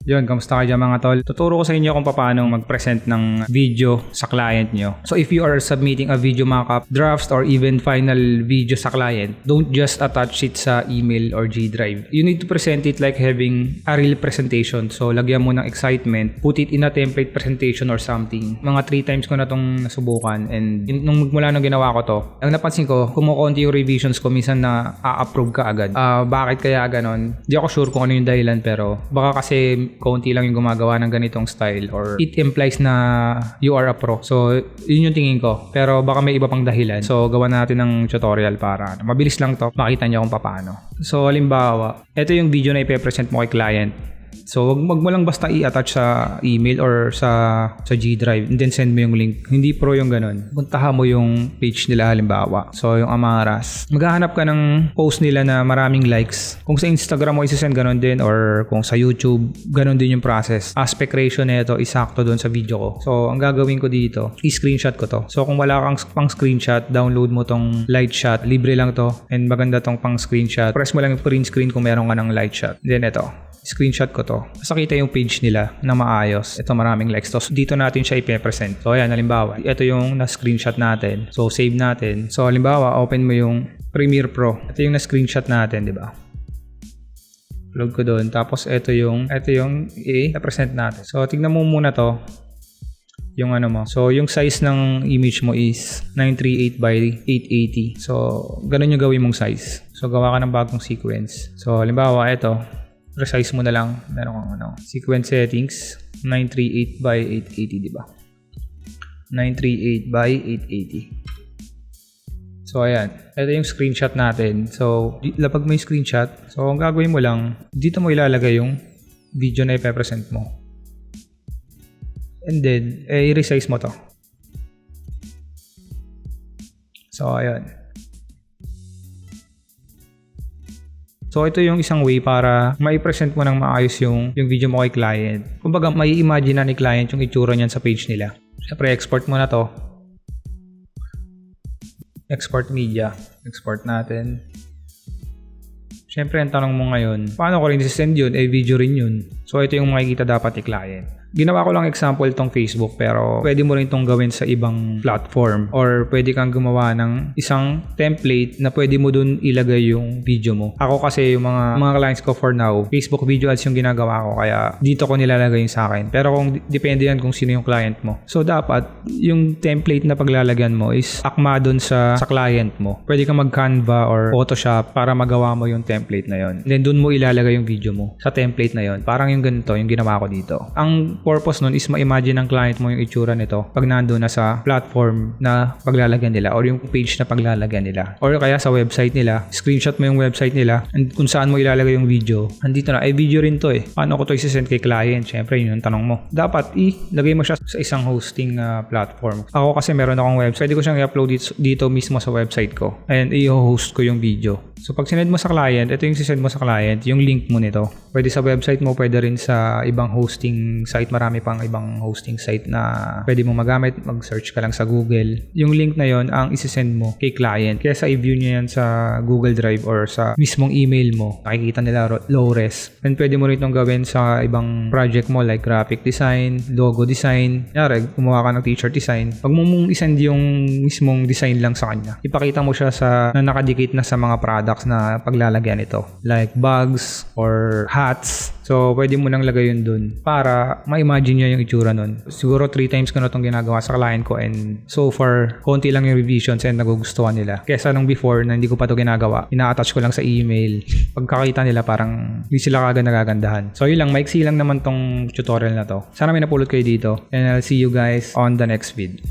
Yun, kamusta kayo mga tol? Tuturo ko sa inyo kung paano mag-present ng video sa client nyo. So if you are submitting a video mockup, drafts, or even final video sa client, don't just attach it sa email or G Drive. You need to present it like having a real presentation. So lagyan mo ng excitement, put it in a template presentation or something. Mga 3 times ko na tong nasubukan, and nung mula nung ginawa ko to, ang napansin ko, kumukonti yung revisions ko, minsan na a-approve ka agad. Bakit kaya ganon? Di ako sure kung ano yung dahilan, pero baka kasi konti lang yung gumagawa ng ganitong style, or it implies na you are a pro. So yun yung tingin ko, pero baka may iba pang dahilan. So gawa natin ng tutorial para mabilis lang to, makita nyo kung paano. So halimbawa, ito yung video na ipe-present mo kay client. So wag mo lang basta i-attach sa email or sa G Drive and then send mo yung link. Hindi pro yung ganun. Puntahan mo yung page nila halimbawa. So yung Amaras. Maghahanap ka ng post nila na maraming likes. Kung sa Instagram mo isi-send ganun din, or kung sa YouTube, ganun din yung process. Aspect ratio nito isakto doon sa video ko. So ang gagawin ko dito, i-screenshot ko to. So kung wala kang pang screenshot, download mo tong light shot. Libre lang to and maganda tong pang screenshot. Press mo lang yung print screen kung meron ka ng light shot. Then ito, screenshot ko to. Basta kita yung page nila na maayos. Ito maraming likes to. So, dito natin siya ipe-present. So ayan, halimbawa, ito yung na-screenshot natin. So save natin. So halimbawa, open mo yung Premiere Pro. Ito yung na-screenshot natin, di ba? Upload ko doon. Tapos ito yung i-present natin. So tignan mo muna to. Yung ano mo. So yung size ng image mo is 938 by 880. So ganun yung gawin mong size. So gawa ka ng bagong sequence. So halimbawa, ito. Resize mo na lang. Meron kang sequence settings 938 by 880, di ba? 938 by 880. So ayan, ito yung screenshot natin. So lapag mo yung screenshot, so ang gagawin mo lang, dito mo ilalagay yung video na ipe-present mo. And then i-resize mo to. So ayan. So ito yung isang way para mai-present mo ng maayos yung video mo kay client. Kumbaga may imagine na ni client yung itsura niyan sa page nila. Siyempre export mo na to. Export media. Export natin. Siyempre ang tanong mo ngayon, paano ko rin send yun? Video rin yun. So ito yung makikita dapat ni client. Ginawa ko lang example itong Facebook, pero pwede mo rin itong gawin sa ibang platform, or pwede kang gumawa ng isang template na pwede mo dun ilagay yung video mo. Ako kasi yung mga clients ko for now, Facebook video ads yung ginagawa ko, kaya dito ko nilalagay yung sa akin. Pero kung depende yan kung sino yung client mo. So dapat yung template na paglalagyan mo is akma dun sa client mo. Pwede kang mag-Canva or Photoshop para magawa mo yung template na yon. Then dun mo ilalagay yung video mo sa template na yon. Parang yung ganito yung ginawa ko dito. Ang purpose nun is ma-imagine ng client mo yung itsura nito pag nandun na sa platform na paglalagyan nila, or yung page na paglalagyan nila, or kaya sa website nila. Screenshot mo yung website nila and kung saan mo ilalagay yung video. Andito na, video rin to eh. Paano ko to i-send kay client? Syempre yun yung tanong mo. Dapat ilagay mo siya sa isang hosting platform. Ako kasi meron akong website, hindi ko siyang i-upload dito mismo sa website ko and i-host ko yung video. So pag sinend mo sa client, ito yung sisend mo sa client, yung link mo nito. Pwede sa website mo, pwede rin sa ibang hosting site. Marami pang ibang hosting site na pwede mo magamit. Mag-search ka lang sa Google. Yung link na yon ang isisend mo kay client. Kaya sa i-view niya yan sa Google Drive or sa mismong email mo. Nakikita nila low res. And pwede mo rin itong gawin sa ibang project mo like graphic design, logo design. Kunyari, gumawa ka ng t-shirt design. Pag mo mong isend yung mismong design lang sa kanya, ipakita mo siya na nakadikit na sa mga products na paglalagyan ito. Like bags or hats. So, pwede mo nang lagay yun dun para ma-imagine niya yung itsura nun. Siguro 3 times ko na itong ginagawa sa client ko, and so far, konti lang yung revisions and nagugustuhan nila. Kesa nung before na hindi ko pa ito ginagawa, ina-attach ko lang sa email. Pagkakita nila parang hindi sila kagad nagagandahan. So, yun lang. Maiksi lang naman tong tutorial na to. Sana may napulot kayo dito. And I'll see you guys on the next vid.